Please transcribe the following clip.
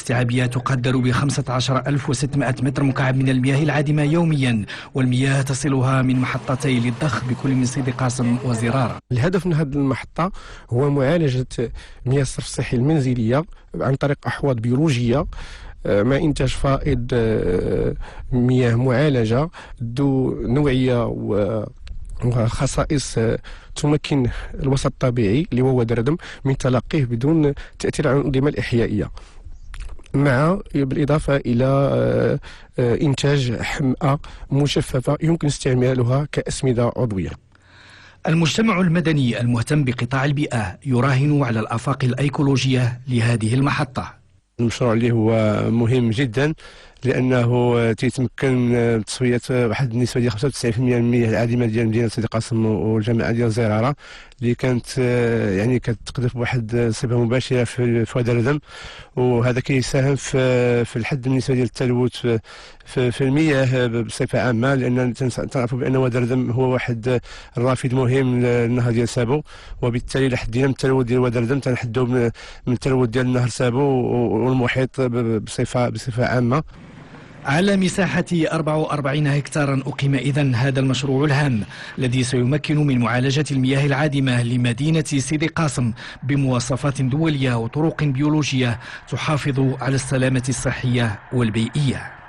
الاستيعابية تقدر ب 15600 متر مكعب من المياه العادمة يوميا، والمياه تصلها من محطتي للضخ بكل من سيدي قاسم وزرارة. الهدف من هذه المحطة هو معالجة مياه الصرف الصحي المنزلية عن طريق أحواض بيولوجية مع إنتاج فائض مياه معالجة ذو نوعية وخصائص تمكن الوسط الطبيعي اللي هو ودردم من تلقيه بدون تأثير على الأنظمة الإحيائية، مع بالإضافة إلى إنتاج حمأة مجففة يمكن استعمالها كأسمدة عضوية. المجتمع المدني المهتم بقطاع البيئة يراهن على الآفاق الأيكولوجية لهذه المحطة. المشروع اللي هو مهم جدا لانه تيتمكن تصفيه واحد النسبه ديال 95% من المياه العادمه ديال مدينه سيدي قاسم والجامعه ديال زراره اللي كانت يعني كتقذف بواحد الصفه مباشره في ودردم، وهذا كيساهم في الحد من النسبه ديال التلوث في المياه بصفه عامه، لان تعرفوا بان ودردم هو واحد الرافد مهم للنهر ديال سابو، وبالتالي الا حدينا من التلوث ديال ودردم تنحدوا من التلوث ديال النهر سابو والمحيط بصفه عامه. على مساحة 44 هكتارا أقيم إذن هذا المشروع الهام الذي سيمكن من معالجة المياه العادمة لمدينة سيدي قاسم بمواصفات دولية وطرق بيولوجية تحافظ على السلامة الصحية والبيئية.